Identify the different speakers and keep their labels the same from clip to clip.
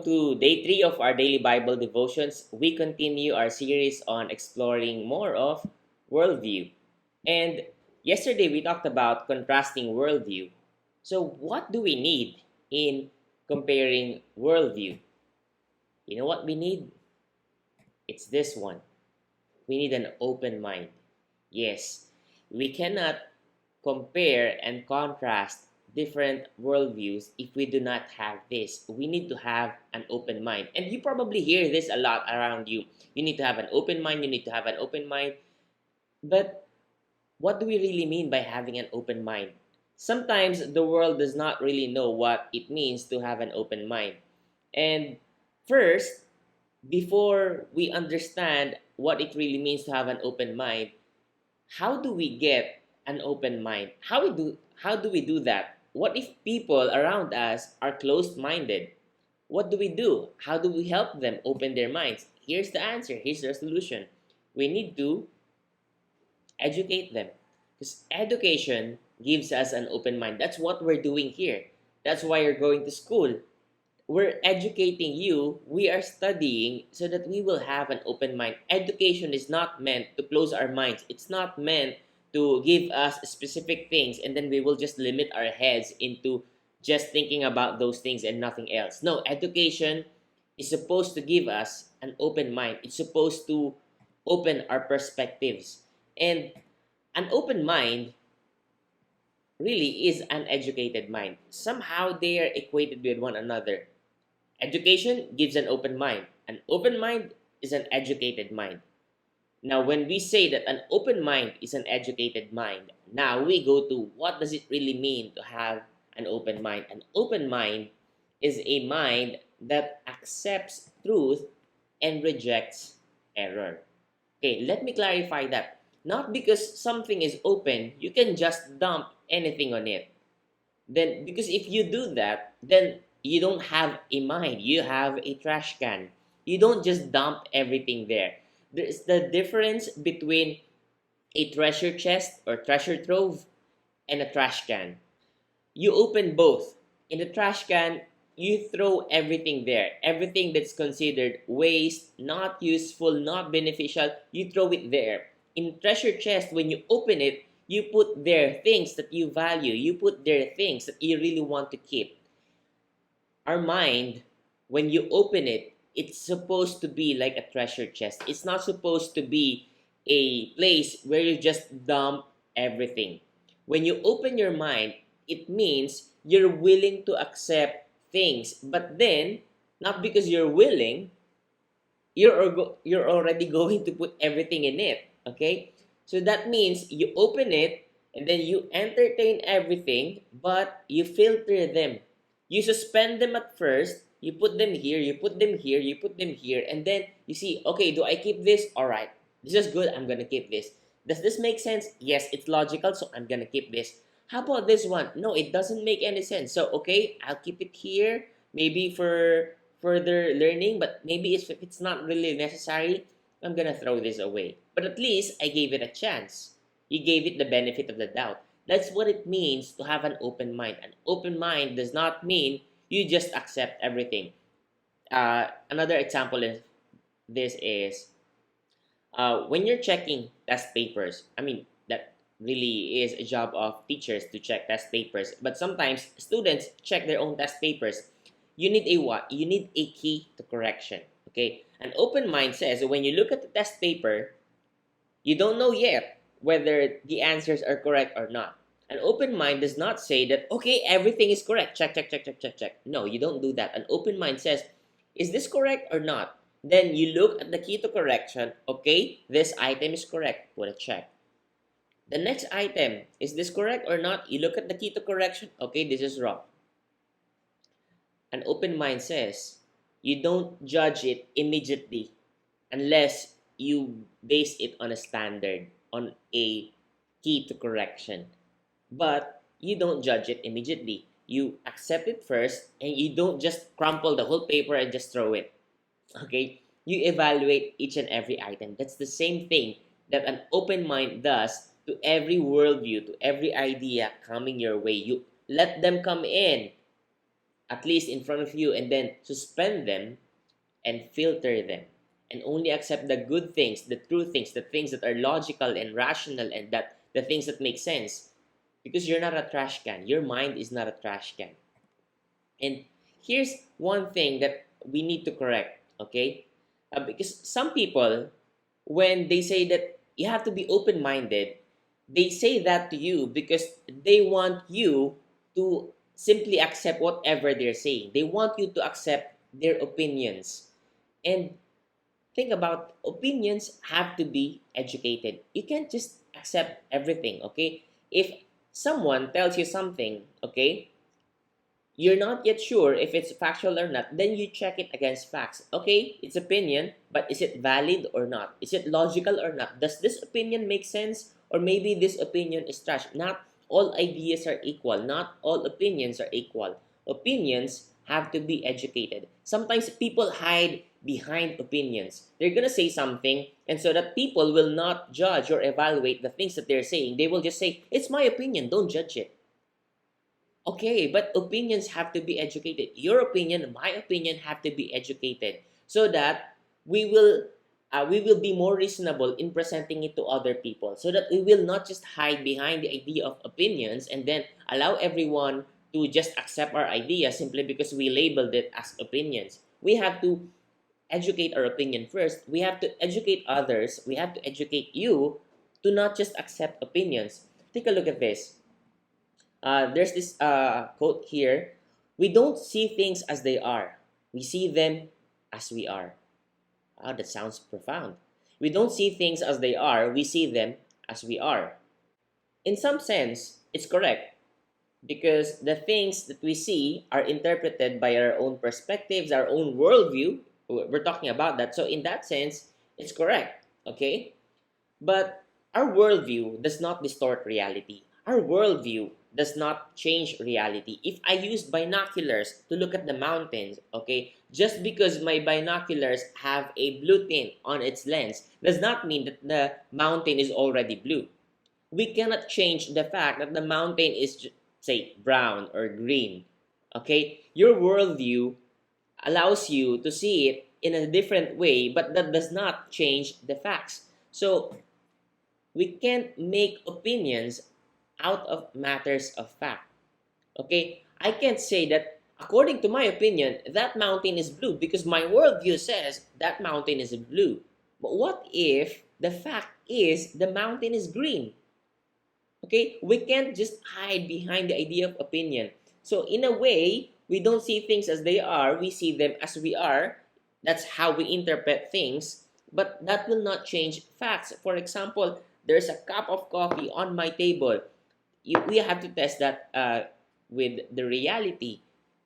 Speaker 1: Welcome to day 3 of our daily Bible devotions. We continue our series on exploring more of worldview. And yesterday we talked about contrasting worldview. So, what do we need in comparing worldview? You know what we need? It's this one. We need an open mind. Yes, we cannot compare and contrast different worldviews if we do not have this. We need to have an open mind. And you probably hear this a lot around you. You need to have an open mind, you need to have an open mind. But what do we really mean by having an open mind? Sometimes the world does not really know what it means to have an open mind. And first, before we understand what it really means to have an open mind, how do we get an open mind? How do we do that? What if people around us are closed-minded? What do we do? How do we help them open their minds? Here's the answer. Here's the solution. We need to educate them. Because education gives us an open mind. That's what we're doing here. That's why you're going to school. We're educating you. We are studying so that we will have an open mind. Education is not meant to close our minds. It's not meant to give us specific things and then we will just limit our heads into just thinking about those things and nothing else. No, education is supposed to give us an open mind. It's supposed to open our perspectives. And an open mind really is an educated mind. Somehow they are equated with one another. Education gives an open mind. An open mind is an educated mind. Now, when we say that an open mind is an educated mind, now we go to what does it really mean to have an open mind? An open mind is a mind that accepts truth and rejects error. Okay, let me clarify that. Not because something is open, you can just dump anything on it. Then, because if you do that, then you don't have a mind, you have a trash can. You don't just dump everything there. There's the difference between a treasure chest or treasure trove and a trash can. You open both. In the trash can, you throw everything there. Everything that's considered waste, not useful, not beneficial, you throw it there. In treasure chest, when you open it, you put there things that you value. You put there things that you really want to keep. Our mind, when you open it, it's supposed to be like a treasure chest. It's not supposed to be a place where you just dump everything. When you open your mind, it means you're willing to accept things. But then, not because you're willing, you're already going to put everything in it. Okay? So that means you open it and then you entertain everything, but you filter them. You suspend them at first, you put them here, you put them here, you put them here, and then you see, okay, do I keep this? All right, this is good, I'm gonna keep this. Does this make sense? Yes, it's logical, so I'm gonna keep this. How about this one? No, it doesn't make any sense. So, okay, I'll keep it here, maybe for further learning, but maybe if it's not really necessary, I'm gonna throw this away. But at least I gave it a chance. You gave it the benefit of the doubt. That's what it means to have an open mind. An open mind does not mean you just accept everything. Another example of this is when you're checking test papers. I mean, that really is a job of teachers to check test papers. But sometimes students check their own test papers. You need a what? You need a key to correction. Okay? An open mind says when you look at the test paper, you don't know yet whether the answers are correct or not. An open mind does not say that, okay, everything is correct. Check, check, check, check, check, check. No, you don't do that. An open mind says, is this correct or not? Then you look at the key to correction. Okay, this item is correct. Put a check. The next item, is this correct or not? You look at the key to correction. Okay, this is wrong. An open mind says, you don't judge it immediately unless you base it on a standard, on a key to correction. But you don't judge it immediately. You accept it first and you don't just crumple the whole paper and just throw it. Okay? You evaluate each and every item. That's the same thing that an open mind does to every worldview, to every idea coming your way. You let them come in. at least in front of you, and then suspend them and filter them, and only accept the good things, the true things, the things that are logical and rational, and that the things that make sense. Because you're not a trash can. Your mind is not a trash can. And here's one thing that we need to correct, okay? Because some people, when they say that you have to be open minded, they say that to you because they want you to simply accept whatever they're saying. They want you to accept their opinions. And think about, opinions have to be educated. You can't just accept everything, okay? If someone tells you something, okay, you're not yet sure if it's factual or not, then you check it against facts. Okay, it's opinion, but is it valid or not? Is it logical or not? Does this opinion make sense? Or maybe this opinion is trash. Not all ideas are equal. Not all opinions are equal. Opinions have to be educated. Sometimes people hide behind opinions. They're gonna say something, and so that people will not judge or evaluate the things that they're saying, they will just say, it's my opinion, don't judge it. Okay, but opinions have to be educated. Your opinion, my opinion have to be educated so that we will be more reasonable in presenting it to other people, so that we will not just hide behind the idea of opinions and then allow everyone to just accept our idea simply because we labeled it as opinions. We have to educate our opinion first. We have to educate others. We have to educate you to not just accept opinions. Take a look at this. There's this quote here: we don't see things as they are, we see them as we are. Oh, that sounds profound. We don't see things as they are, we see them as we are. In some sense, it's correct, because the things that we see are interpreted by our own perspectives, our own worldview. We're talking about that. So in that sense, it's correct, okay? But our worldview does not distort reality. Our worldview does not change reality. If I use binoculars to look at the mountains, okay, just because my binoculars have a blue tint on its lens does not mean that the mountain is already blue. We cannot change the fact that the mountain is, say, brown or green, okay? Your worldview allows you to see it in a different way, but that does not change the facts. So we can't make opinions out of matters of fact. Okay, I can't say that according to my opinion that mountain is blue because my worldview says that mountain is blue. But what if the fact is the mountain is green? Okay, we can't just hide behind the idea of opinion. So in a way, we don't see things as they are, we see them as we are. That's how we interpret things, but that will not change facts. For example, there's a cup of coffee on my table. We have to test that with the reality.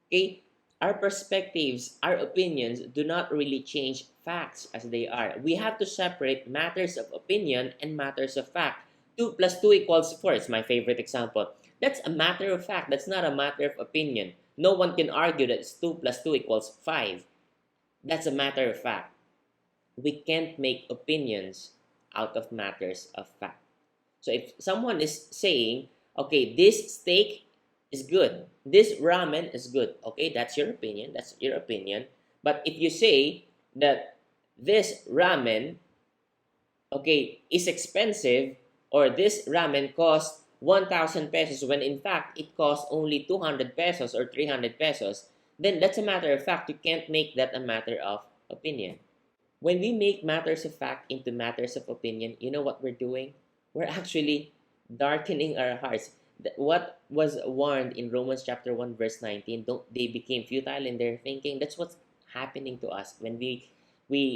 Speaker 1: Okay, our perspectives, our opinions do not really change facts as they are. We have to separate matters of opinion and matters of fact. 2 plus 2 equals 4 is my favorite example. That's a matter of fact. That's not a matter of opinion. No one can argue that 2 plus 2 equals 5. That's a matter of fact. We can't make opinions out of matters of fact. So if someone is saying, okay, this steak is good, this ramen is good, okay, that's your opinion, that's your opinion. But if you say that this ramen, okay, is expensive, or this ramen costs 1,000 pesos when in fact it costs only 200 pesos or 300 pesos, then that's a matter of fact. You can't make that a matter of opinion. When we make matters of fact into matters of opinion, you know what we're doing? We're actually darkening our hearts. What was warned in Romans chapter 1 verse 19, don't they became futile in their thinking? That's what's happening to us when we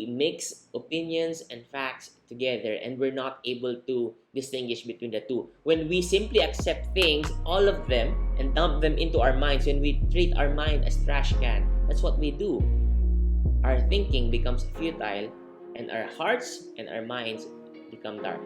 Speaker 1: mix opinions and facts together and we're not able to distinguish between the two. When we simply accept things, all of them, and dump them into our minds, when we treat our mind as trash can, that's what we do. Our thinking becomes futile and our hearts and our minds become dark.